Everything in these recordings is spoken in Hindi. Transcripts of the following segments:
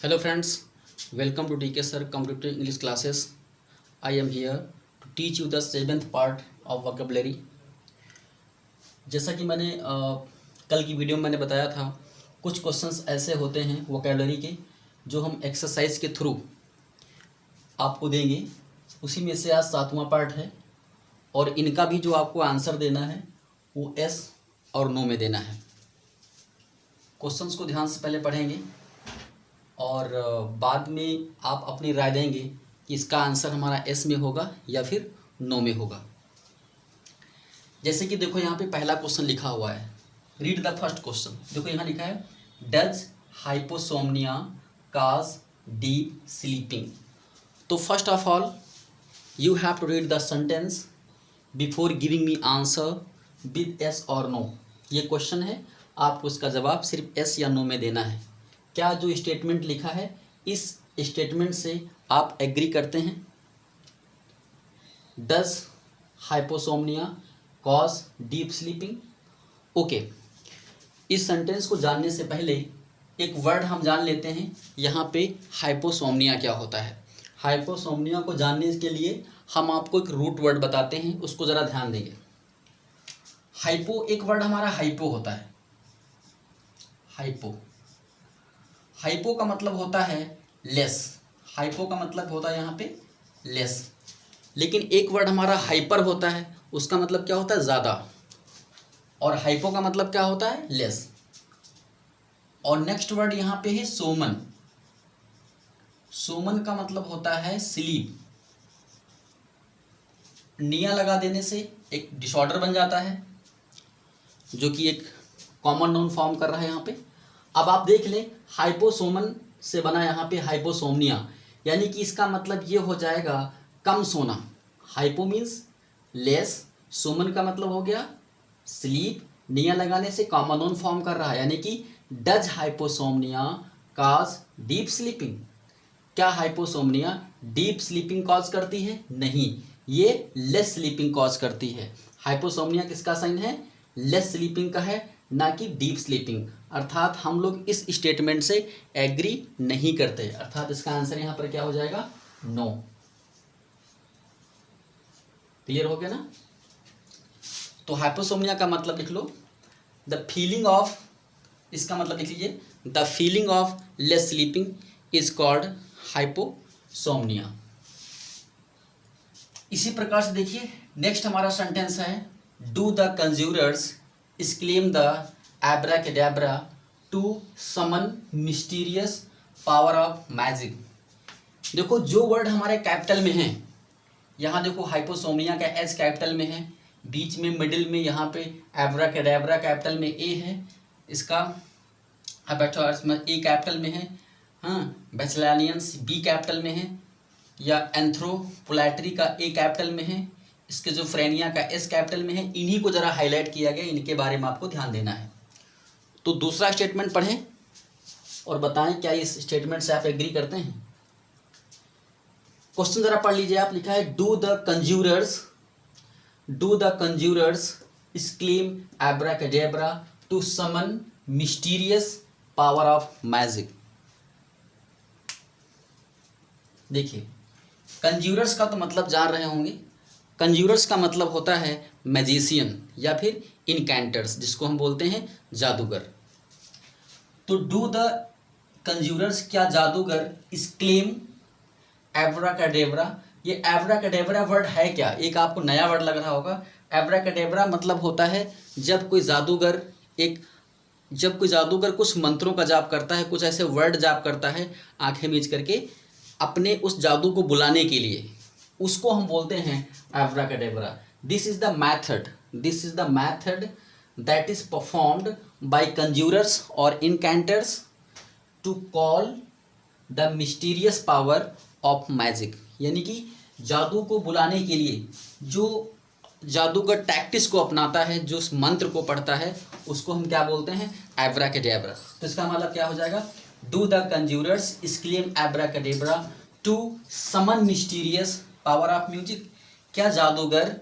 Hello friends, welcome to DK Sir Computer English classes. I am here to teach you the 7th part of vocabulary. जैसा कि मैंने कल की वीडियो में मैंने बताया था, कुछ क्वेश्चंस ऐसे होते हैं वोकेबलरी के जो हम एक्सरसाइज के थ्रू आपको देंगे। उसी में से आज 7वां पार्ट है और इनका भी जो आपको आंसर देना है वो यस और नो में देना है। क्वेश्चंस को ध्यान से पहले पढ़ेंगे और बाद में आप अपनी राय देंगे कि इसका आंसर हमारा एस में होगा या फिर नो में होगा। जैसे कि देखो यहाँ पे पहला क्वेश्चन लिखा हुआ है, रीड द फर्स्ट क्वेश्चन। देखो यहाँ लिखा है does hyposomnia cause deep sleeping. तो first of all you have to read the sentence before giving me answer with yes और नो। ये क्वेश्चन है, आपको इसका जवाब सिर्फ एस या नो में देना है। क्या जो स्टेटमेंट लिखा है इस स्टेटमेंट से आप एग्री करते हैं? Does hyposomnia cause deep sleeping. Okay, इस सेंटेंस को जानने से पहले एक वर्ड हम जान लेते हैं। यहाँ पे हाइपोसोमनिया क्या होता है। हाइपोसोमनिया को जानने के लिए हम आपको एक रूट वर्ड बताते हैं, उसको ज़रा ध्यान देंगे। हाइपो, एक वर्ड हमारा हाइपो होता है। हाइपो, हाइपो का मतलब होता है लेस। हाइपो का मतलब होता है यहाँ पे लेस। लेकिन एक वर्ड हमारा हाइपर होता है, उसका मतलब क्या होता है ज़्यादा। और हाइपो का मतलब क्या होता है लेस। और नेक्स्ट वर्ड यहाँ पे है सोमन। सोमन का मतलब होता है स्लीप। निया लगा देने से एक डिसऑर्डर बन जाता है जो कि एक कॉमन नाउन फॉर्म कर रहा है यहाँ पे। अब आप देख लें, हाइपोसोमन से बना यहाँ पे हाइपोसोमनिया, यानी कि इसका मतलब ये हो जाएगा कम सोना। हाइपो मीन्स लेस, सोमन का मतलब हो गया स्लीप, निया लगाने से कॉमन नाउन फॉर्म कर रहा है, यानी कि does hyposomnia cause deep sleeping. क्या हाइपोसोमनिया डीप स्लीपिंग कॉज करती है? नहीं, ये लेस स्लीपिंग कॉज करती है। हाइपोसोमनिया किसका साइन है? लेस स्लीपिंग का है, ना कि डीप स्लीपिंग। अर्थात हम लोग इस स्टेटमेंट से एग्री नहीं करते, अर्थात इसका आंसर यहाँ पर क्या हो जाएगा? नो। क्लियर हो गया ना? तो हाइपोसोमनिया का मतलब लिख लो द फीलिंग ऑफ, इसका मतलब लिख लीजिए the feeling of less sleeping is called hyposomnia. इसी प्रकार से देखिए नेक्स्ट हमारा सेंटेंस है do the conjurers exclaim the abracadabra to summon mysterious power of magic। देखो जो वर्ड हमारे कैपिटल में है, यहाँ देखो हाइपोसोमनिया का एच कैपिटल में है, बीच में मिडिल में यहाँ पे एब्राकैडाब्रा कैपिटल में ए है, इसका ए कैपिटल में है, हाँ, बैचलानियंस बी कैपिटल में है, या एंथ्रोपोलैट्री का ए कैपिटल में है, इसके जो फ्रेनिया का एस कैपिटल में है। इन्हीं को जरा हाईलाइट किया गया, इनके बारे में आपको ध्यान देना है। तो दूसरा स्टेटमेंट पढ़ें और बताएं क्या इस स्टेटमेंट से आप एग्री करते हैं। क्वेश्चन जरा पढ़ लीजिए आप। लिखा है do the conjurers exclaim abracadabra to summon mysterious power of magic. देखिए कंज्यूरर्स का तो मतलब जान रहे होंगे। कंज्यूरर्स का मतलब होता है मैजिशियन या फिर इनकैंटर्स, जिसको हम बोलते हैं जादूगर। तो डू द कंज्यूरर्स, क्या जादूगर स्क्लेम एब्राकैडाब्रा। ये एब्राकैडाब्रा वर्ड है क्या? एक आपको नया वर्ड लग रहा होगा। एब्राकैडाब्रा मतलब होता है जब कोई जादूगर कुछ मंत्रों का जाप करता है, कुछ ऐसे वर्ड जाप करता है आंखें मीच करके अपने उस जादू को बुलाने के लिए, उसको हम बोलते हैं abracadabra. This is the method that is performed by conjurers और incanters to call the mysterious power of magic. यानी कि जादू को बुलाने के लिए जो जादूगर टैक्टिस को अपनाता है, जो उस मंत्र को पढ़ता है, उसको हम क्या बोलते हैं? एब्राकैडाब्रा। तो इसका मतलब क्या हो जाएगा? Do the conjurers exclaim abracadabra to summon mysterious power of music. क्या जादूगर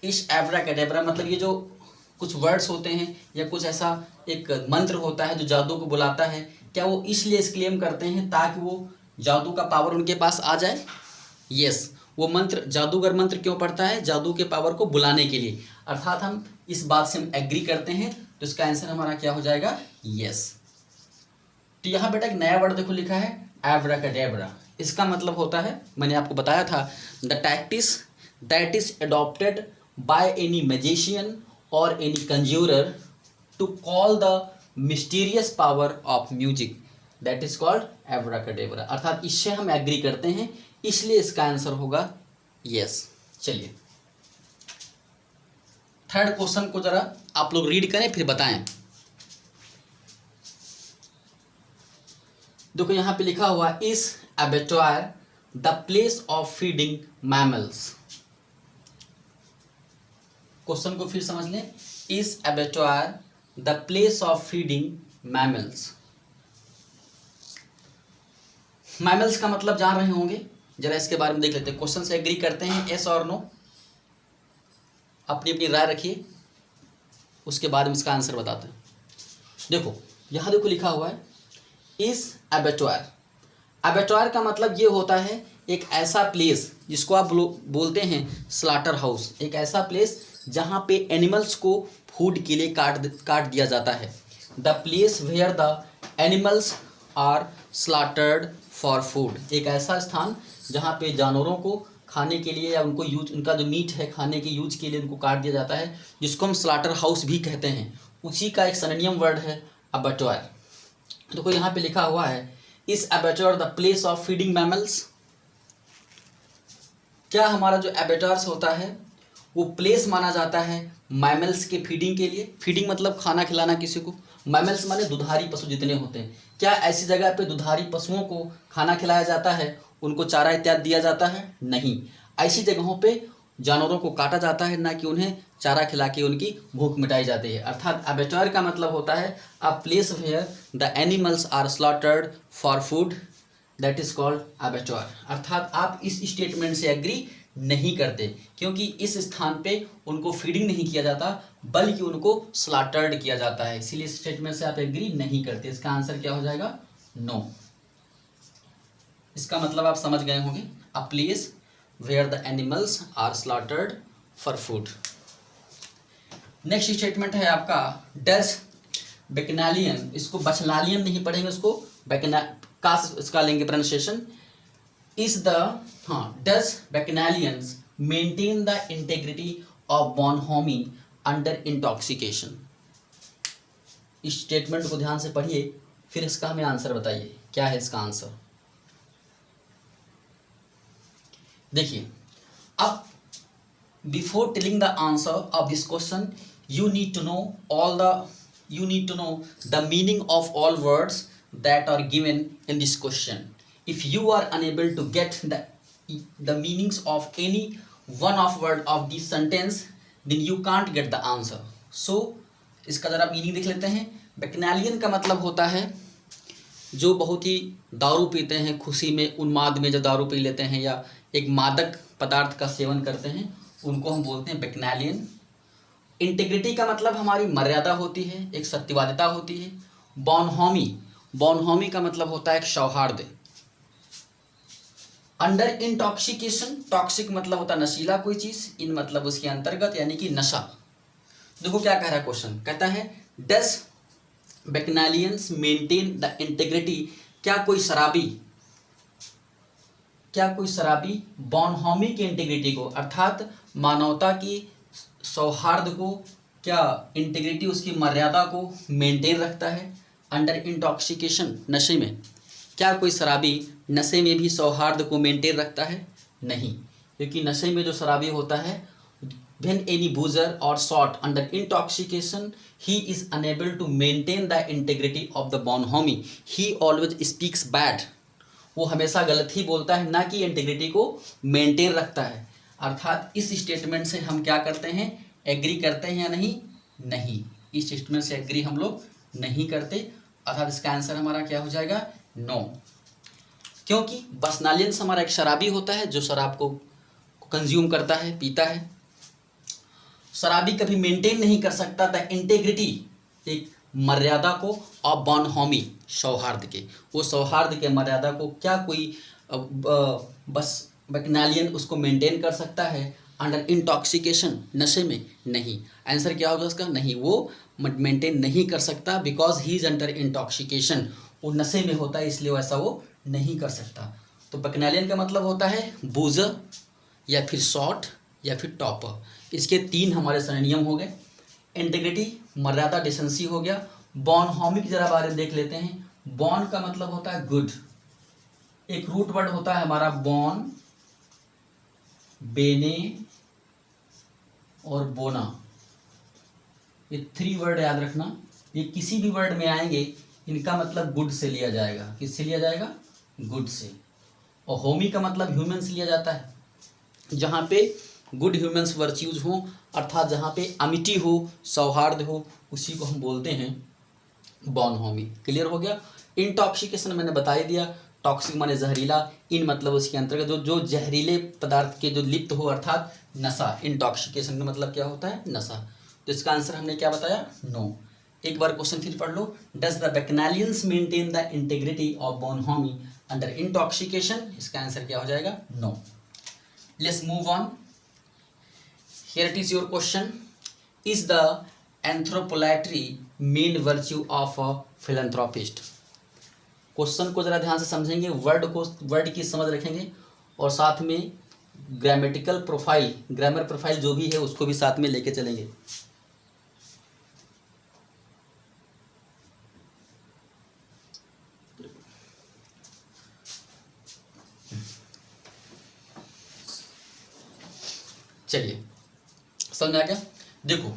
इस एब्राकैडाब्रा, मतलब ये जो कुछ वर्ड्स होते हैं या कुछ ऐसा एक मंत्र होता है जो जादू को बुलाता है, क्या वो इसलिए क्लेम करते हैं ताकि वो जादू का पावर उनके पास आ जाए? यस, वो मंत्र, जादूगर मंत्र क्यों पढ़ता है? जादू के पावर को बुलाने के लिए। अर्थात हम इस बात से हम एग्री करते हैं, तो इसका आंसर हमारा क्या हो जाएगा? यस। तो यहाँ बेटा एक नया वर्ड देखो लिखा है एब्राकाडेब्रा। इसका मतलब होता है, मैंने आपको बताया था, the tactics that is adopted by any magician और any conjurer to call the mysterious power of music, that is called abracadabra. अर्थात इससे हम एग्री करते हैं, इसलिए इसका आंसर होगा यस। चलिए थर्ड क्वेश्चन को जरा आप लोग रीड करें फिर बताएं। देखो यहाँ पे लिखा हुआ is abattoir the place of feeding mammals. Question को फिर समझ लें, is abattoir the place of feeding mammals. Mammals का मतलब जान रहे होंगे, जरा इसके बारे में देख लेते हैं। क्वेश्चन से एग्री करते हैं, यस और नो? अपनी अपनी राय रखिए, उसके बाद में इसका आंसर बताते हैं। देखो यहाँ देखो लिखा हुआ है इज एबेटोयर। एबेटोयर का मतलब ये होता है एक ऐसा प्लेस जिसको आप बोलते हैं स्लाटर हाउस, एक ऐसा प्लेस जहाँ पे एनिमल्स को फूड के लिए काट दिया जाता है। The place where the animals are slaughtered for food, एक ऐसा स्थान जहाँ पे जानवरों को खाने के लिए या उनको यूज, उनका जो मीट है खाने के यूज के लिए उनको काट दिया जाता है, जिसको हम स्लाटर हाउस भी कहते हैं। उसी का एक सिनोनिम वर्ड है एबेटोयर। देखो यहाँ पे लिखा हुआ है is abattoir the place of feeding mammals. क्या हमारा जो एबेटोयर्स होता है वो प्लेस माना जाता है मैमल्स के फीडिंग के लिए? फीडिंग मतलब खाना खिलाना किसी को। मैमल्स माने दुधारी पशु जितने होते हैं। क्या ऐसी जगह पे दुधारी पशुओं को खाना खिलाया जाता है, उनको चारा इत्यादि दिया जाता है? नहीं, ऐसी जगहों पे जानवरों को काटा जाता है, ना कि उन्हें चारा खिला के उनकी भूख मिटाई जाती है। अर्थात एबेटोयर का मतलब होता है a place where the animals are slaughtered for food, that is called abattoir. अर्थात आप इस स्टेटमेंट से एग्री नहीं करते, क्योंकि इस स्थान पे उनको फीडिंग नहीं किया जाता बल्कि उनको स्लॉटर्ड किया जाता है, इसीलिए इस स्टेटमेंट से आप एग्री नहीं करते। इसका आंसर क्या हो जाएगा? नो। इसका मतलब आप समझ गए होंगे, a place where the animals are slaughtered for food. Next statement है आपका डस बैक्नालियन। इसको बचलालियन नहीं पढ़ेंगे, उसको इसका लेंगे pronunciation. Is the does bacchanalians maintain the integrity of bonhomie under intoxication. इस स्टेटमेंट को ध्यान से पढ़िए, फिर इसका हमें आंसर बताइए क्या है इसका आंसर। देखिए, अब before telling the answer of this question you need to know the meaning of all words that are given in this question. If you are unable to get the meanings of any one of word of this sentence, then you can't get the answer. So इसका जरा मीनिंग देख लेते हैं। बैक्नालियन का मतलब होता है जो बहुत ही दारू पीते हैं, खुशी में उन्माद में जो दारू पी लेते हैं या एक मादक पदार्थ का सेवन करते हैं, उनको हम बोलते हैं बैक्नालियन। इंटीग्रिटी का मतलब हमारी मर्यादा होती है, एक सत्यवादिता होती है। बोनहोमी का मतलब होता है एक सौहार्द। अंडर इंटॉक्सिकेशन, टॉक्सिक मतलब होता है नशीला कोई चीज, इन मतलब उसके अंतर्गत यानी कि नशा। देखो क्या कह रहा है क्वेश्चन, कहता है डस बैक्नालियंस मेंटेन द इंटीग्रिटी, क्या कोई शराबी बोनहोमी की इंटीग्रिटी को, अर्थात मानवता की सौहार्द को, क्या इंटीग्रिटी उसकी मर्यादा को मेंटेन रखता है अंडर इंटॉक्सिकेशन, नशे में? क्या कोई शराबी नशे में भी सौहार्द को मेंटेन रखता है? नहीं, क्योंकि नशे में जो शराबी होता है, when any boozer or shot under intoxication, he is unable to maintain the integrity of the bonhomie. He always speaks bad. वो हमेशा गलत ही बोलता है, ना कि इंटीग्रिटी को मेंटेन रखता है। अर्थात इस स्टेटमेंट से हम क्या करते हैं, एग्री करते हैं या नहीं? नहीं, इस स्टेटमेंट से एग्री हम लोग नहीं करते। अर्थात इसका आंसर हमारा क्या हो जाएगा? नो। क्योंकि बसनालियंस हमारा एक शराबी होता है जो शराब को कंज्यूम करता है, पीता है। शराबी कभी मेंटेन नहीं कर सकता द इंटेग्रिटी, एक मर्यादा को, और बॉनहोमी, सौहार्द के, वो सौहार्द के मर्यादा को क्या कोई बस बैक्नालियन उसको मेंटेन कर सकता है अंडर इंटॉक्सिकेशन, नशे में? नहीं। आंसर क्या होगा उसका? नहीं, वो मेंटेन नहीं कर सकता because he is under intoxication, वो नशे में होता है इसलिए वैसा वो नहीं कर सकता। तो बैक्नालियन का मतलब होता है बूजर या फिर शॉर्ट या फिर टॉपर। इसके 3 हमारे सरनियम हो गए। इंटीग्रिटी, मर्यादा, डिसेंसी हो गया। बॉनहोमी की जरा बारे में देख लेते हैं। बॉन का मतलब होता है गुड, एक रूट वर्ड होता है हमारा बॉन, बेने और बोना, ये 3 वर्ड याद रखना। ये किसी भी वर्ड में आएंगे, इनका मतलब गुड से लिया जाएगा। किससे लिया जाएगा? गुड से। और होमी का मतलब ह्यूमन से लिया जाता है, जहाँ पे गुड ह्यूमन्स वर्च्यूज हो, अर्थात जहाँ पे अमिटी हो, सौहार्द हो, उसी को हम बोलते हैं बॉनहोमी। क्लियर हो गया? इंटॉक्सिकेशन मैंने बता ही दिया, टॉक्सिक माने जहरीला, इन मतलब उसके अंतर्गत जो जहरीले पदार्थ के जो लिप्त हो, अर्थात नशा। इंटॉक्सिकेशन का मतलब क्या होता है? नशा। तो इसका आंसर हमने क्या बताया? नो। एक बार क्वेश्चन फिर पढ़ लो। Does the bacchanalians maintain the integrity of bonhomie under intoxication? इसका आंसर क्या हो जाएगा? No. Let's move on. Here it is your question. Is the anthropolatry main virtue of a philanthropist? Question को जरा ध्यान से समझेंगे, वर्ड की समझ रखेंगे, और साथ में ग्रामेटिकल प्रोफाइल, ग्रामर प्रोफाइल जो भी है उसको भी साथ में लेके चलेंगे। चलिए, समझ में आ गया? देखो,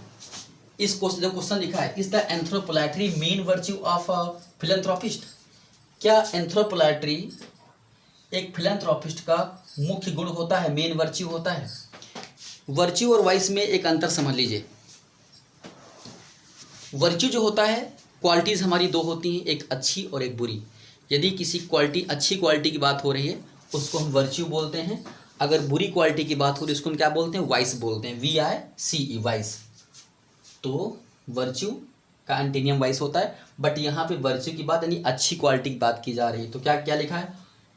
इस क्वेश्चन जो क्वेश्चन लिखा है, is the anthropolatry main virtue of a philanthropist? क्या एंथ्रोपोलैट्री एक फिलैंथ्रोपिस्ट का मुख्य गुण होता है, मेन वर्च्यू होता है? वर्च्यू और वाइस में एक अंतर समझ लीजिए। वर्च्यू जो होता है, क्वालिटीज़ हमारी 2 होती हैं, एक अच्छी और एक बुरी। यदि किसी क्वालिटी, अच्छी क्वालिटी की बात हो रही है, उसको हम वर्च्यू बोलते हैं। अगर बुरी क्वालिटी की बात हो रही है, उसको हम क्या बोलते हैं? वाइस बोलते हैं, VICE, वाइस। तो वर्च्यू का एंटीनियम वाइस होता है, बट यहाँ पे वर्च्यू की बात यानी अच्छी क्वालिटी की बात की जा रही है। तो क्या क्या लिखा है?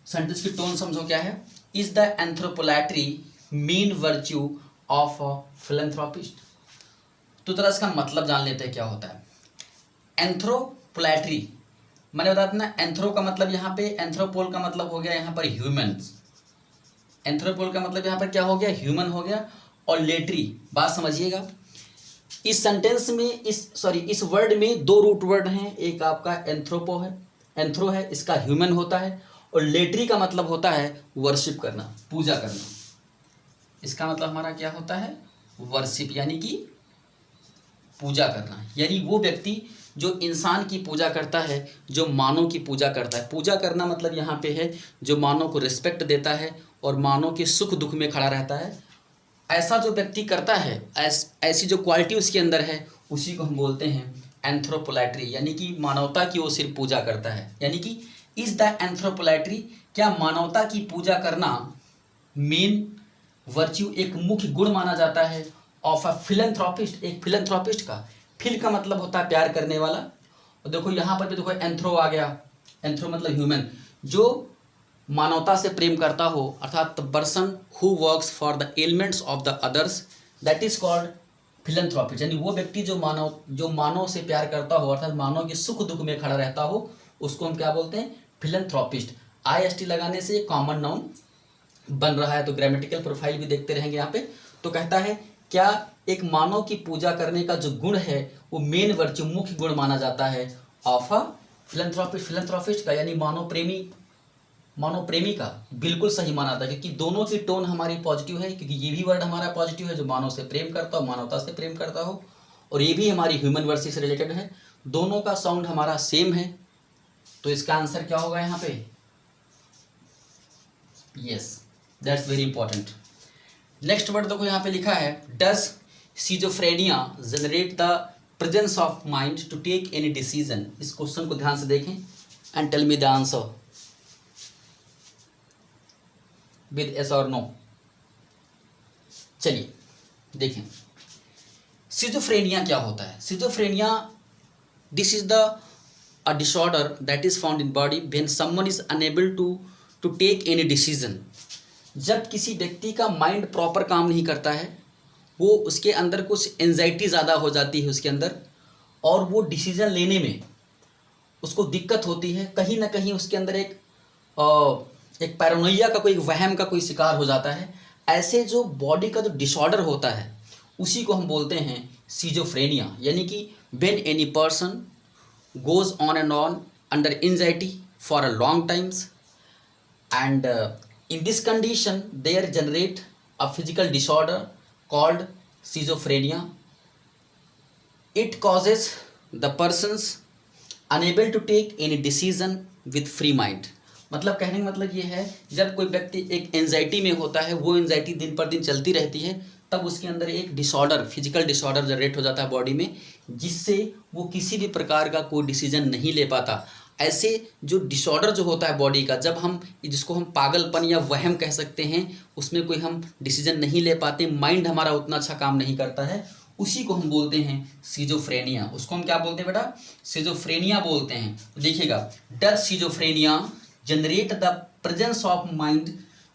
सेंटेंस की टोन समझो क्या है। Is the anthropolatry main virtue of a philanthropist? तो तरह इसका मतलब जान लेते हैं क्या होता है। एंथ्रोपोलैट्री मैंने बताया था ना, एंथ्रो का मतलब यहाँ पे, एंथ्रोपोल का मतलब हो गया यहाँ पर ह्यूमन्स। एंथ्रोपोल का मतलब यहाँ पर क्या हो गया? ह्यूमन हो गया। और लेट्री, बात समझिएगा, इस सेंटेंस में, इस वर्ड में 2 रूट वर्ड हैं। एक आपका एंथ्रोपो है, एंथ्रो है, इसका ह्यूमन होता है। और लेट्री का मतलब होता है वर्शिप करना, पूजा करना। इसका मतलब हमारा क्या होता है? वर्शिप, यानी कि पूजा करना। यानी वो व्यक्ति जो इंसान की पूजा करता है, जो मानव की पूजा करता है। पूजा करना मतलब यहाँ पे है जो मानव को रिस्पेक्ट देता है और मानव के सुख दुख में खड़ा रहता है। ऐसा जो व्यक्ति करता है, ऐसी जो क्वालिटी उसके अंदर है, उसी को हम बोलते हैं एंथ्रोपोलैट्री, यानी कि मानवता की वो सिर्फ पूजा करता है। यानी कि इज द एंथ्रोपोलैट्री, क्या मानवता की पूजा करना मेन वर्च्यू, एक मुख्य गुण माना जाता है ऑफ अ फिलैंथ्रोपिस्ट, एक फिलैंथ्रोपिस्ट का। फिल का मतलब होता है प्यार करने वाला। और देखो यहाँ पर भी देखो एंथ्रो आ गया, एंथ्रो मतलब ह्यूमन, जो मानवता से प्रेम करता हो, अर्थात the person who works for the elements of the others, that is called philanthropist. यानी वो व्यक्ति जो मानव से प्यार करता हो, अर्थात मानव के सुख दुख में खड़ा रहता हो, उसको हम क्या बोलते हैं? फिलैंथ्रोपिस्ट। IST लगाने से कॉमन नाउन बन रहा है। तो ग्रामेटिकल प्रोफाइल भी देखते रहेंगे यहाँ पे। तो कहता है क्या एक मानव की पूजा करने का जो गुण है वो मेन वर्च्यू, मुख्य गुण माना जाता है ऑफ अ फिलैंथ्रोपिस्ट, फिलैंथ्रोपिस्ट का, यानी मानव प्रेमी का। बिल्कुल सही माना था, क्योंकि दोनों की टोन हमारी पॉजिटिव है, क्योंकि ये भी वर्ड हमारा पॉजिटिव है, जो मानव से प्रेम करता हो, मानवता से प्रेम करता हो, और ये भी हमारी ह्यूमन वर्सी से रिलेटेड है। दोनों का साउंड हमारा सेम है। तो इसका आंसर क्या होगा यहाँ पे? Yes, that's very important. Next word देखो यहाँ पे लिखा है, does schizophrenia generate the presence of mind to take any decision? इस क्वेश्चन को ध्यान से देखें and tell me the answer with yes और नो। चलिए देखें, सिजोफ्रेनिया क्या होता है? Schizophrenia, this is the a disorder that is found in body when someone is unable to take any decision। जब किसी व्यक्ति का माइंड प्रॉपर काम नहीं करता है, वो उसके अंदर कुछ एंजाइटी ज़्यादा हो जाती है उसके अंदर, और वो डिसीजन लेने में उसको दिक्कत होती है, कहीं ना कहीं उसके अंदर एक पैरानोइया का कोई वहम का कोई शिकार हो जाता है। ऐसे जो बॉडी का जो डिसऑर्डर होता है उसी को हम बोलते हैं सिजोफ्रेनिया। यानी कि when any person goes on and on under anxiety for a long times, and in this condition there generate a physical disorder called schizophrenia। It causes the persons unable to take any decision with free mind। मतलब कहने का मतलब ये है, जब कोई व्यक्ति एक एंजाइटी में होता है, वो एंजाइटी दिन पर दिन चलती रहती है, तब उसके अंदर एक डिसऑर्डर, फिजिकल डिसऑर्डर जनरेट हो जाता है बॉडी में, जिससे वो किसी भी प्रकार का कोई डिसीजन नहीं ले पाता। ऐसे जो डिसऑर्डर जो होता है बॉडी का, जब हम जिसको हम पागलपन या वहम कह सकते हैं, उसमें कोई हम डिसीजन नहीं ले पाते, माइंड हमारा उतना अच्छा काम नहीं करता है, उसी को हम बोलते हैं सिजोफ्रेनिया। उसको हम क्या बोलते हैं बेटा? सिजोफ्रेनिया बोलते हैं। देखिएगा, does schizophrenia generate the presence of mind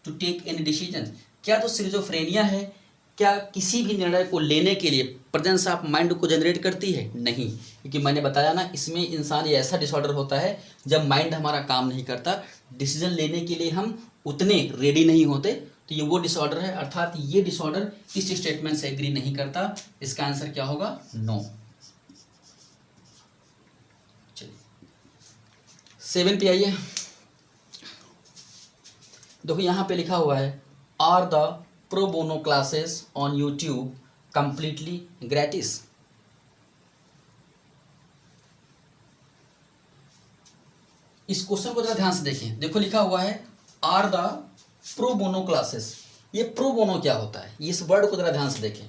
to take any decision. क्या जो सिजोफ्रेनिया है, क्या किसी भी निर्णय को लेने के लिए प्रेजेंस ऑफ माइंड को जनरेट करती है? नहीं, क्योंकि मैंने बताया ना, इसमें इंसान ये ऐसा डिसऑर्डर होता है जब माइंड हमारा काम नहीं करता, डिसीजन लेने के लिए हम उतने रेडी नहीं होते, तो ये वो डिसऑर्डर है। अर्थात ये डिसऑर्डर इस स्टेटमेंट से एग्री नहीं करता। इसका आंसर क्या होगा? नो। चलिए 7 पे आइए। देखो यहाँ पे लिखा हुआ है, are the pro bono classes on YouTube completely gratis. इस क्वेश्चन को जरा ध्यान से देखें। देखो लिखा हुआ है are the pro bono classes. ये प्रो बोनो क्या होता है? इस वर्ड को जरा ध्यान से देखें।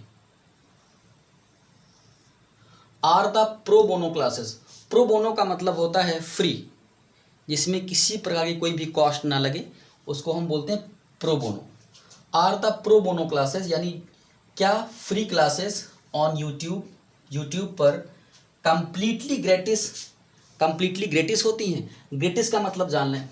Are the pro bono classes, pro bono का मतलब होता है फ्री, जिसमें किसी प्रकार की कोई भी कॉस्ट ना लगे, उसको हम बोलते हैं pro bono. Are the pro bono classes यानी क्या फ्री क्लासेस ऑन यूट्यूब पर कंप्लीटली ग्रेटिस होती हैं। ग्रेटिस का मतलब जान लें।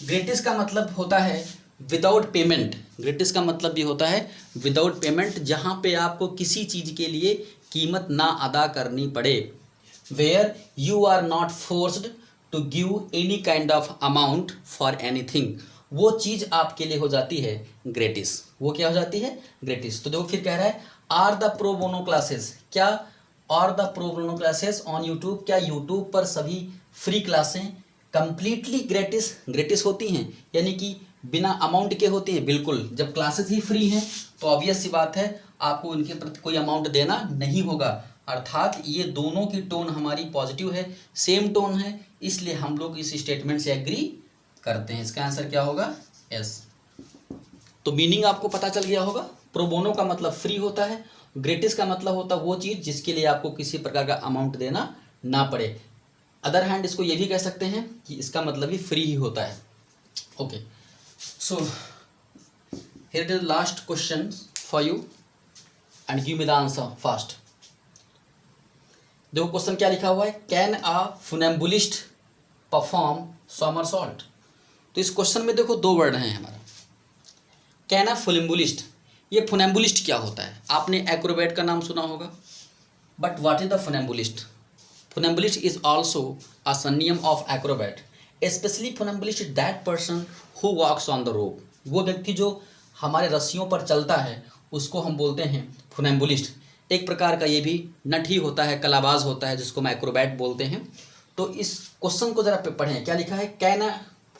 ग्रेटिस का मतलब होता है विदाउट पेमेंट। ग्रेटिस का मतलब ये होता है विदाउट पेमेंट, जहाँ पे आपको किसी चीज़ के लिए कीमत ना अदा करनी पड़े। Where you are not forced to give any kind of amount for anything, वो चीज़ आपके लिए हो जाती है ग्रेटिस। वो क्या हो जाती है? ग्रेटिस। तो देखो फिर कह रहा है are the pro bono classes, क्या are the pro bono classes on YouTube, क्या यूट्यूब पर सभी फ्री क्लासें कंप्लीटली ग्रेटिस होती हैं, यानी कि बिना अमाउंट के होती हैं? बिल्कुल। जब क्लासेस ही फ्री हैं तो ऑब्वियस सी बात है आपको इनके प्रति कोई अमाउंट देना नहीं होगा। अर्थात ये दोनों की टोन हमारी पॉजिटिव है, सेम टोन है, इसलिए हम लोग इस स्टेटमेंट से एग्री करते हैं। इसका आंसर क्या होगा? यस। तो मीनिंग आपको पता चल गया होगा। प्रो बोनो का मतलब फ्री होता है, ग्रेटिस का मतलब होता है वो चीज़ जिसके लिए आपको किसी प्रकार का अमाउंट देना ना पड़े। अदर हैंड इसको ये भी कह सकते हैं कि इसका मतलब भी फ्री ही होता है। Okay, so here is the last question for you and give me the answer fast. देखो क्वेश्चन क्या लिखा हुआ है, कैन अ फुनेम्बुलिस्ट परफॉर्म सोमरसॉल्ट। तो इस क्वेश्चन में देखो दो वर्ड हैं हमारा, कैन अ फुनेम्बुलिस्ट। ये फुनेम्बुलिस्ट क्या होता है? आपने एक्रोबैट का नाम सुना होगा, but what is the funambulist? Funambulist is also a synonym of acrobat. Specially funambulist is that person who walks on the rope. वो व्यक्ति जो हमारे रस्सियों पर चलता है उसको हम बोलते हैं फुनेम्बुलिस्ट। एक प्रकार का ये भी नट ही होता है, कलाबाज होता है, जिसको हम एक्रोबैट बोलते हैं। तो इस क्वेश्चन को जरा पढ़ें, क्या लिखा है, कैन अ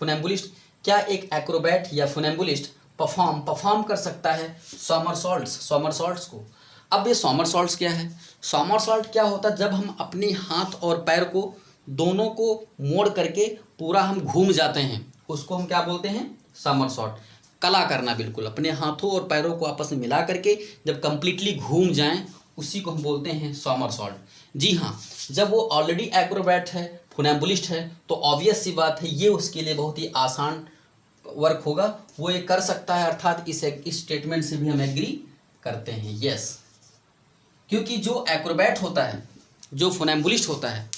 फुनेम्बुलिस्ट, क्या एक एक्रोबैट या फुनेम्बुलिस्ट परफॉर्म कर सकता है सोमरसॉल्ट्स को। अब ये सोमरसॉल्ट्स क्या है? सोमरसॉल्ट क्या होता है? जब हम अपने हाथ और पैर को दोनों को मोड़ करके पूरा हम घूम जाते हैं, उसको हम क्या बोलते हैं? सोमरसॉल्ट। कला करना, बिल्कुल अपने हाथों और पैरों को आपस में मिला करके जब कंप्लीटली घूम जाएं, उसी को हम बोलते हैं सोमरसॉल्ट। जी हाँ, जब वो ऑलरेडी एक्रोबैट है, फुनेम्बुलिस्ट है, तो ऑब्वियस सी बात है ये उसके लिए बहुत ही आसान वर्क होगा, वो ये कर सकता है। अर्थात इस स्टेटमेंट से भी हम एग्री करते हैं। यस, क्योंकि जो एक्रोबैट होता है, जो फोनैम्बुलिस्ट होता है,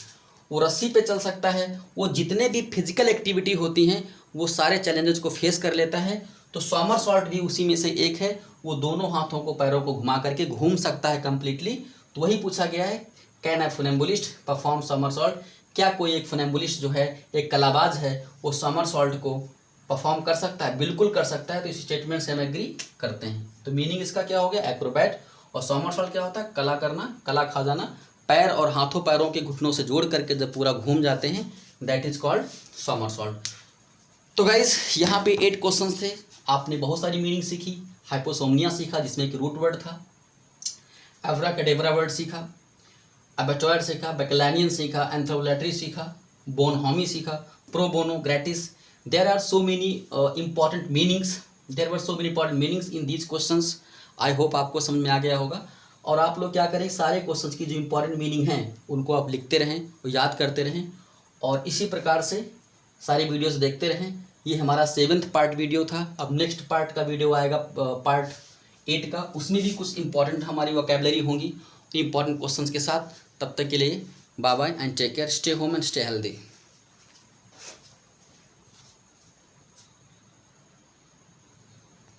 वो रस्सी पे चल सकता है, वो जितने भी फिजिकल एक्टिविटी होती हैं वो सारे चैलेंजेस को फेस कर लेता है। तो सॉमरसॉल्ट भी उसी में से एक है, वो दोनों हाथों को पैरों को घुमा करके घूम सकता है कम्प्लीटली। तो वही पूछा गया है, कैन ए फोनैम्बुलिस्ट परफॉर्म सॉमरसॉल्ट, क्या कोई एक फोनैम्बुलिस्ट जो है, एक कलाबाज है, वो सॉमरसॉल्ट को परफॉर्म कर सकता है? बिल्कुल कर सकता है। तो इस स्टेटमेंट से हम एग्री करते हैं। तो मीनिंग इसका क्या हो गया, एक्रोबैट। और सॉमरसॉल्ट क्या होता है, कला करना, कला खा जाना, पैर और हाथों पैरों के घुटनों से जोड़ करके जब पूरा घूम जाते हैं, दैट इज कॉल्ड सॉमरसॉल्ट। तो गाइस यहाँ पे 8 क्वेश्चंस थे, आपने बहुत सारी मीनिंग सीखी। हाइपोसोमनिया सीखा जिसमें एक रूट वर्ड था, एब्राकैडेब्रा वर्ड सीखा, अबेटॉयड सीखा, बैकलानियन सीखा, एंथ्रोपोलैट्री सीखा, बोनहोमी सीखा, pro bono, gratis. There are so many important meanings, there were so many important meanings in these questions. I hope आपको समझ में आ गया होगा। और आप लोग क्या करें, सारे क्वेश्चंस की जो इंपॉर्टेंट मीनिंग हैं उनको आप लिखते रहें और याद करते रहें, और इसी प्रकार से सारी वीडियोस देखते रहें। ये हमारा 7th पार्ट वीडियो था। अब नेक्स्ट पार्ट का वीडियो आएगा पार्ट 8 का, उसमें भी कुछ इंपॉर्टेंट हमारी वोकैबुलरी होंगी इंपॉर्टेंट क्वेश्चंस के साथ। तब तक के लिए bye bye and take care, stay home and stay healthy.